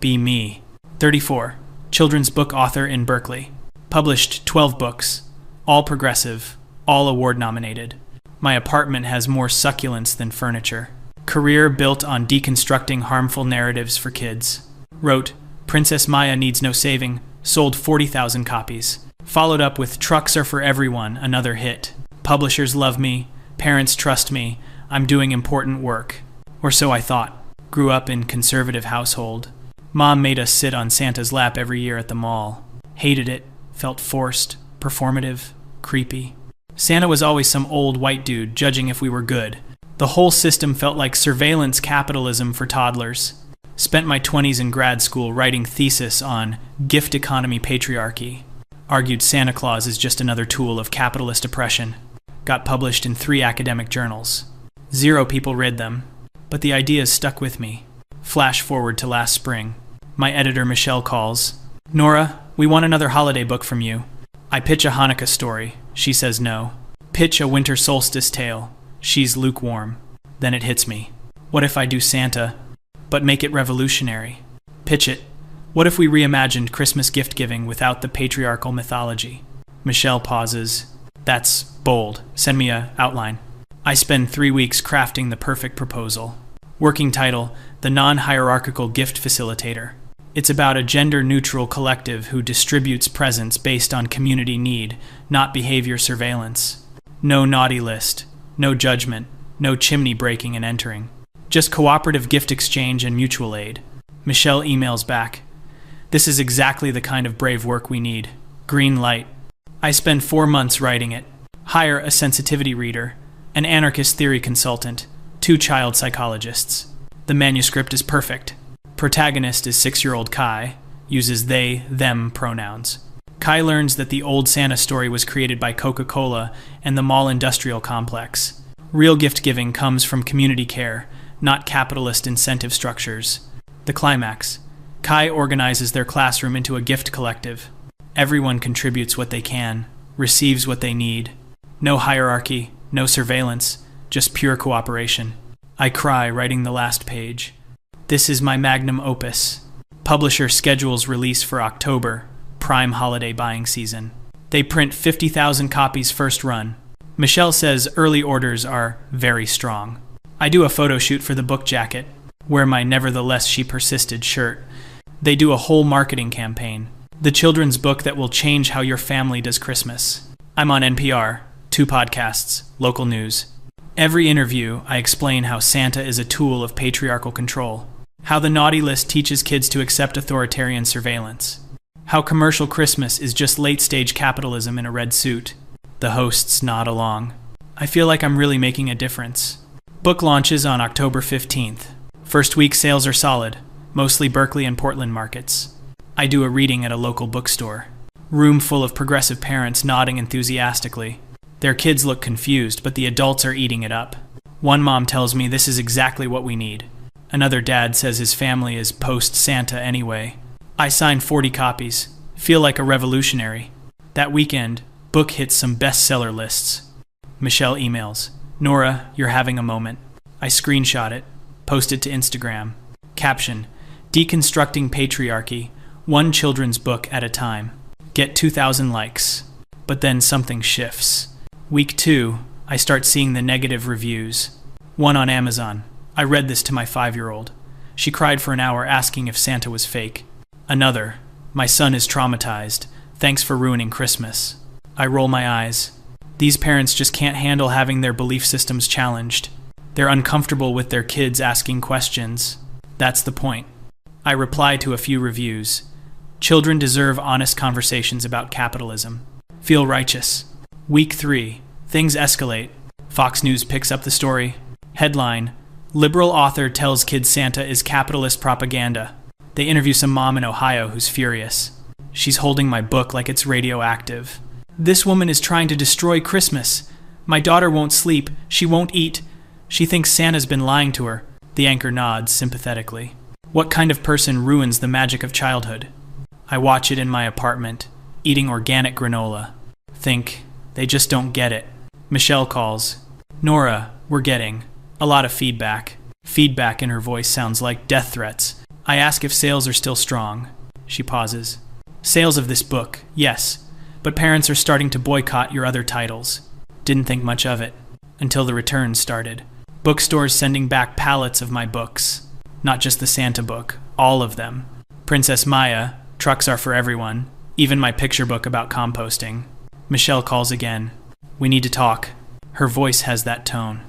be me. 34. Children's book author in Berkeley. Published 12 books. All progressive. All award nominated. My apartment has more succulents than furniture. Career built on deconstructing harmful narratives for kids. Wrote, Princess Maya Needs No Saving, sold 40,000 copies. Followed up with Trucks Are for Everyone, another hit. Publishers love me, parents trust me, I'm doing important work. Or so I thought. Grew up in conservative household. Mom made us sit on Santa's lap every year at the mall. Hated it, felt forced, performative, creepy. Santa was always some old white dude judging if we were good. The whole system felt like surveillance capitalism for toddlers. Spent my 20s in grad school writing thesis on gift economy patriarchy. Argued Santa Claus is just another tool of capitalist oppression. Got published in 3 academic journals. 0 people read them, but the ideas stuck with me. Flash forward to last spring. My editor Michelle calls. Nora, we want another holiday book from you. I pitch a Hanukkah story. She says no. Pitch a winter solstice tale. She's lukewarm. Then it hits me. What if I do Santa, but make it revolutionary? Pitch it. What if we reimagined Christmas gift-giving without the patriarchal mythology? Michelle pauses. That's bold. Send me a outline. I spend 3 weeks crafting the perfect proposal. Working title, The Non-Hierarchical Gift Facilitator. It's about a gender-neutral collective who distributes presents based on community need, not behavior surveillance. No naughty list. No judgment, no chimney breaking and entering. Just cooperative gift exchange and mutual aid. Michelle emails back. This is exactly the kind of brave work we need. Green light. I spend 4 months writing it. Hire a sensitivity reader, an anarchist theory consultant, 2 child psychologists. The manuscript is perfect. Protagonist is 6-year-old Kai, uses they, them pronouns. Kai learns that the old Santa story was created by Coca-Cola and the mall industrial complex. Real gift-giving comes from community care, not capitalist incentive structures. The climax. Kai organizes their classroom into a gift collective. Everyone contributes what they can, receives what they need. No hierarchy, no surveillance, just pure cooperation. I cry writing the last page. This is my magnum opus. Publisher schedules release for October. Prime holiday buying season. They print 50,000 copies first run. Michelle says early orders are very strong. I do a photo shoot for the book jacket, wear my Nevertheless She Persisted shirt. They do a whole marketing campaign. The children's book that will change how your family does Christmas. I'm on NPR, 2 podcasts, local news. Every interview, I explain how Santa is a tool of patriarchal control. How the naughty list teaches kids to accept authoritarian surveillance. How commercial Christmas is just late-stage capitalism in a red suit. The hosts nod along. I feel like I'm really making a difference. Book launches on October 15th. First week sales are solid, mostly Berkeley and Portland markets. I do a reading at a local bookstore. Room full of progressive parents nodding enthusiastically. Their kids look confused, but the adults are eating it up. One mom tells me this is exactly what we need. Another dad says his family is post-Santa anyway. I sign 40 copies. Feel like a revolutionary. That weekend, book hits some bestseller lists. Michelle emails. Nora, you're having a moment. I screenshot it. Post it to Instagram. Caption. Deconstructing patriarchy. 1 children's book at a time. Get 2,000 likes. But then something shifts. Week 2, I start seeing the negative reviews. One on Amazon. I read this to my 5-year-old. She cried for an hour asking if Santa was fake. Another. My son is traumatized. Thanks for ruining Christmas. I roll my eyes. These parents just can't handle having their belief systems challenged. They're uncomfortable with their kids asking questions. That's the point. I reply to a few reviews. Children deserve honest conversations about capitalism. Feel righteous. Week 3. Things escalate. Fox News picks up the story. Headline. Liberal author tells kids Santa is capitalist propaganda. They interview some mom in Ohio who's furious. She's holding my book like it's radioactive. This woman is trying to destroy Christmas. My daughter won't sleep. She won't eat. She thinks Santa's been lying to her. The anchor nods sympathetically. What kind of person ruins the magic of childhood? I watch it in my apartment, eating organic granola. Think, they just don't get it. Michelle calls. Nora, we're getting a lot of feedback. Feedback in her voice sounds like death threats. I ask if sales are still strong. She pauses. Sales of this book, yes, but parents are starting to boycott your other titles. Didn't think much of it, until the returns started. Bookstores sending back pallets of my books. Not just the Santa book, all of them. Princess Maya, Trucks Are for Everyone, even my picture book about composting. Michelle calls again. We need to talk. Her voice has that tone.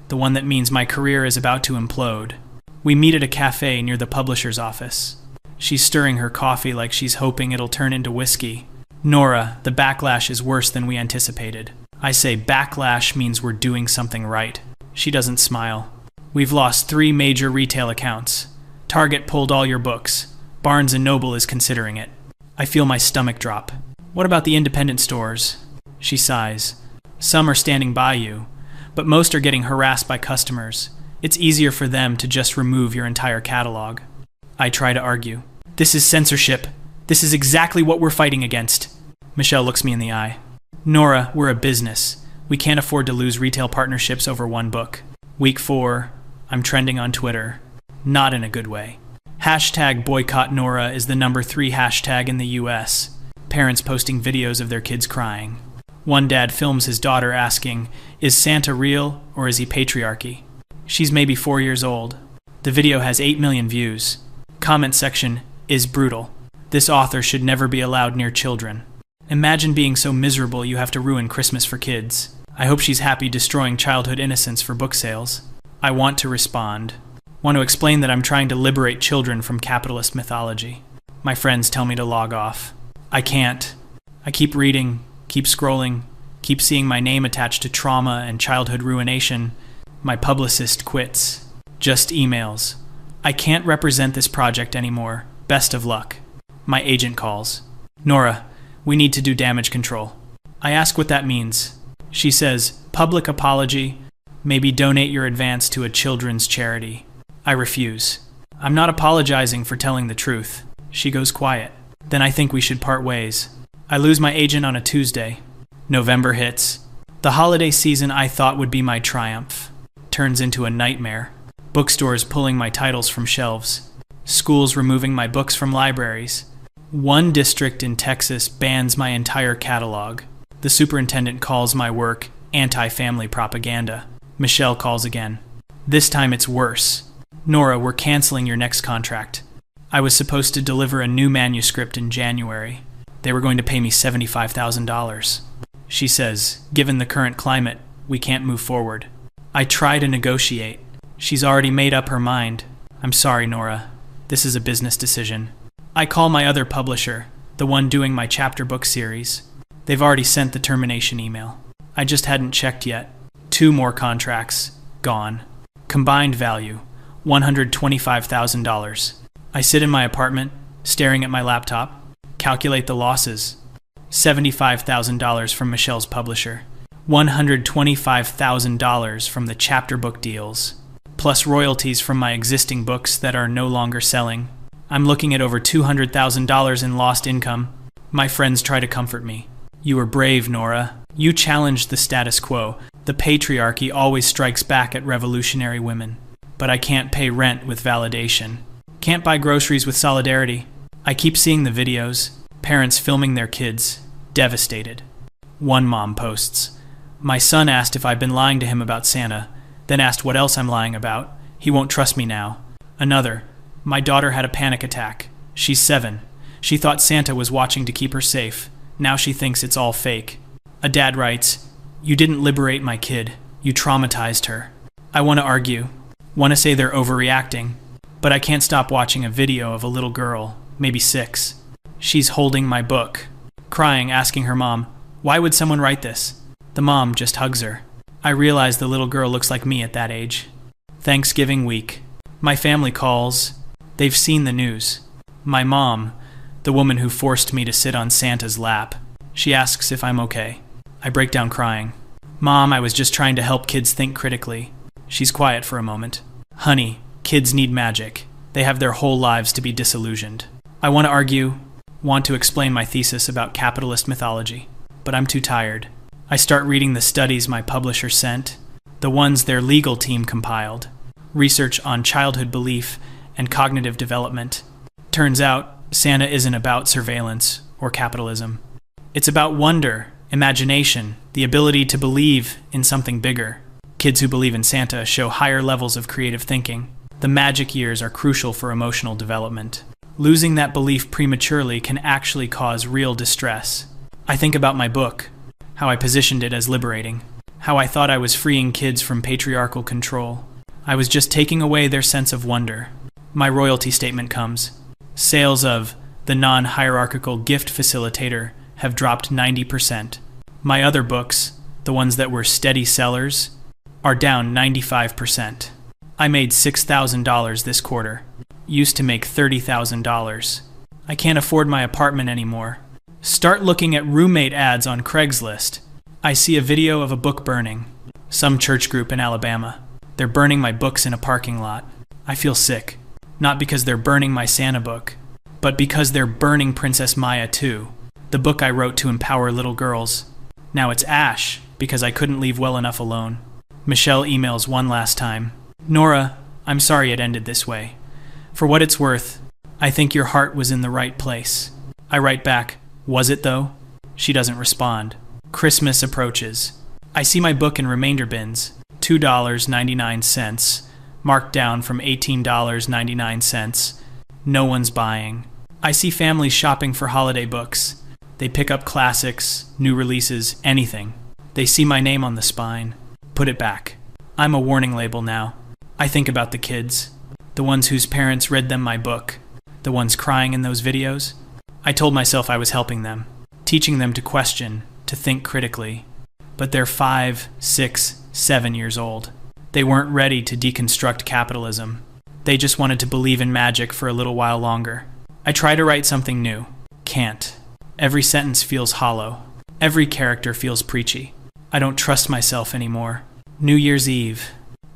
The one that means my career is about to implode. We meet at a cafe near the publisher's office. She's stirring her coffee like she's hoping it'll turn into whiskey. Nora, the backlash is worse than we anticipated. I say backlash means we're doing something right. She doesn't smile. We've lost 3 major retail accounts. Target pulled all your books. Barnes & Noble is considering it. I feel my stomach drop. What about the independent stores? She sighs. Some are standing by you, but most are getting harassed by customers. It's easier for them to just remove your entire catalog. I try to argue. This is censorship. This is exactly what we're fighting against. Michelle looks me in the eye. Nora, we're a business. We can't afford to lose retail partnerships over one book. Week 4, I'm trending on Twitter. Not in a good way. Hashtag boycott Nora is the number 3 hashtag in the US. Parents posting videos of their kids crying. One dad films his daughter asking, is Santa real or is he patriarchy? She's maybe 4 years old. The video has 8 million views. Comment section is brutal. This author should never be allowed near children. Imagine being so miserable you have to ruin Christmas for kids. I hope she's happy destroying childhood innocence for book sales. I want to respond. Want to explain that I'm trying to liberate children from capitalist mythology. My friends tell me to log off. I can't. I keep reading, keep scrolling, keep seeing my name attached to trauma and childhood ruination. My publicist quits. Just emails. I can't represent this project anymore. Best of luck. My agent calls. Nora, we need to do damage control. I ask what that means. She says, public apology, maybe donate your advance to a children's charity. I refuse. I'm not apologizing for telling the truth. She goes quiet. Then I think we should part ways. I lose my agent on a Tuesday. November hits. The holiday season I thought would be my triumph turns into a nightmare. Bookstores pulling my titles from shelves. Schools removing my books from libraries. One district in Texas bans my entire catalog. The superintendent calls my work anti-family propaganda. Michelle calls again. This time it's worse. Nora, we're canceling your next contract. I was supposed to deliver a new manuscript in January. They were going to pay me $75,000. She says, given the current climate, we can't move forward. I try to negotiate. She's already made up her mind. I'm sorry, Nora. This is a business decision. I call my other publisher, the one doing my chapter book series. They've already sent the termination email. I just hadn't checked yet. 2 more contracts. Gone. Combined value, $125,000. I sit in my apartment, staring at my laptop, calculate the losses. $75,000 from Michelle's publisher. $125,000 from the chapter book deals, plus royalties from my existing books that are no longer selling. I'm looking at over $200,000 in lost income. My friends try to comfort me. You were brave, Nora. You challenged the status quo. The patriarchy always strikes back at revolutionary women. But I can't pay rent with validation. Can't buy groceries with solidarity. I keep seeing the videos. Parents filming their kids. Devastated. One mom posts, my son asked if I've been lying to him about Santa, then asked what else I'm lying about. He won't trust me now. Another, my daughter had a panic attack. She's 7. She thought Santa was watching to keep her safe. Now she thinks it's all fake. A dad writes, you didn't liberate my kid. You traumatized her. I want to argue. Want to say they're overreacting. But I can't stop watching a video of a little girl, maybe 6. She's holding my book, crying, asking her mom, why would someone write this? The mom just hugs her. I realize the little girl looks like me at that age. Thanksgiving week. My family calls. They've seen the news. My mom, the woman who forced me to sit on Santa's lap, she asks if I'm okay. I break down crying. Mom, I was just trying to help kids think critically. She's quiet for a moment. Honey, kids need magic. They have their whole lives to be disillusioned. I want to argue, want to explain my thesis about capitalist mythology, but I'm too tired. I start reading the studies my publisher sent, the ones their legal team compiled, research on childhood belief and cognitive development. Turns out, Santa isn't about surveillance or capitalism. It's about wonder, imagination, the ability to believe in something bigger. Kids who believe in Santa show higher levels of creative thinking. The magic years are crucial for emotional development. Losing that belief prematurely can actually cause real distress. I think about my book, how I positioned it as liberating, how I thought I was freeing kids from patriarchal control. I was just taking away their sense of wonder. My royalty statement comes. Sales of the Non-Hierarchical Gift Facilitator have dropped 90%. My other books, the ones that were steady sellers, are down 95%. I made $6,000 this quarter. Used to make $30,000. I can't afford my apartment anymore. Start looking at roommate ads on Craigslist. I see a video of a book burning. Some church group in Alabama. They're burning my books in a parking lot. I feel sick. Not because they're burning my Santa book, but because they're burning Princess Maya too. The book I wrote to empower little girls. Now it's ash, because I couldn't leave well enough alone. Michelle emails one last time. Nora, I'm sorry it ended this way. For what it's worth, I think your heart was in the right place. I write back, was it though? She doesn't respond. Christmas approaches. I see my book in remainder bins, $2.99, marked down from $18.99. No one's buying. I see families shopping for holiday books. They pick up classics, new releases, anything. They see my name on the spine. Put it back. I'm a warning label now. I think about the kids. The ones whose parents read them my book. The ones crying in those videos. I told myself I was helping them, teaching them to question, to think critically. But they're 5, 6, 7 years old. They weren't ready to deconstruct capitalism. They just wanted to believe in magic for a little while longer. I try to write something new. Can't. Every sentence feels hollow. Every character feels preachy. I don't trust myself anymore. New Year's Eve.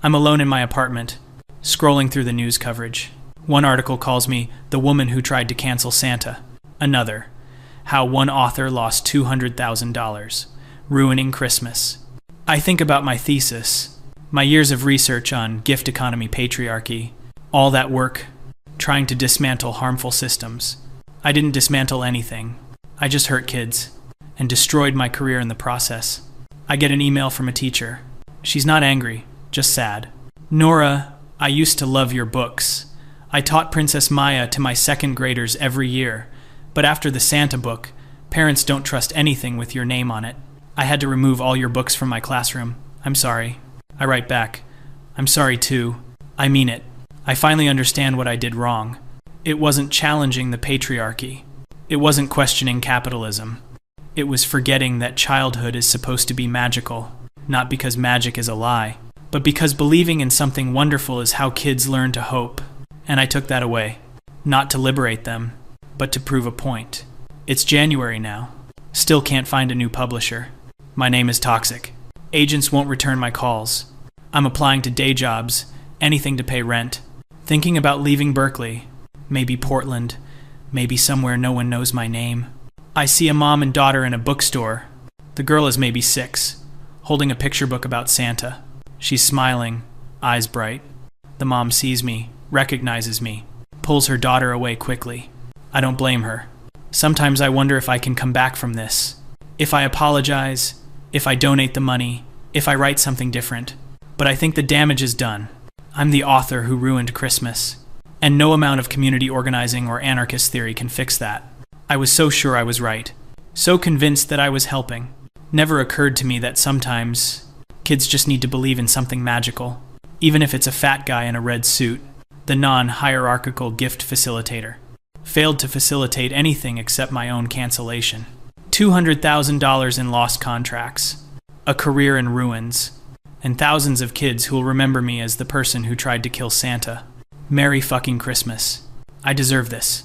I'm alone in my apartment, scrolling through the news coverage. One article calls me the woman who tried to cancel Santa. Another, how one author lost $200,000, ruining Christmas. I think about my thesis, my years of research on gift economy patriarchy, all that work trying to dismantle harmful systems. I didn't dismantle anything. I just hurt kids and destroyed my career in the process. I get an email from a teacher. She's not angry, just sad. Nora, I used to love your books. I taught Princess Maya to my second graders every year, but after the Santa book, parents don't trust anything with your name on it. I had to remove all your books from my classroom. I'm sorry. I write back. I'm sorry too. I mean it. I finally understand what I did wrong. It wasn't challenging the patriarchy. It wasn't questioning capitalism. It was forgetting that childhood is supposed to be magical, not because magic is a lie, but because believing in something wonderful is how kids learn to hope. And I took that away. Not to liberate them, but to prove a point. It's January now. Still can't find a new publisher. My name is toxic. Agents won't return my calls. I'm applying to day jobs, anything to pay rent. Thinking about leaving Berkeley, maybe Portland, maybe somewhere no one knows my name. I see a mom and daughter in a bookstore. The girl is maybe 6, holding a picture book about Santa. She's smiling, eyes bright. The mom sees me, recognizes me, pulls her daughter away quickly. I don't blame her. Sometimes I wonder if I can come back from this. If I apologize, if I donate the money, if I write something different. But I think the damage is done. I'm the author who ruined Christmas. And no amount of community organizing or anarchist theory can fix that. I was so sure I was right. So convinced that I was helping. Never occurred to me that sometimes kids just need to believe in something magical. Even if it's a fat guy in a red suit. The Non-Hierarchical Gift Facilitator. Failed to facilitate anything except my own cancellation. $200,000 in lost contracts. A career in ruins. And thousands of kids who'll remember me as the person who tried to kill Santa. Merry fucking Christmas. I deserve this.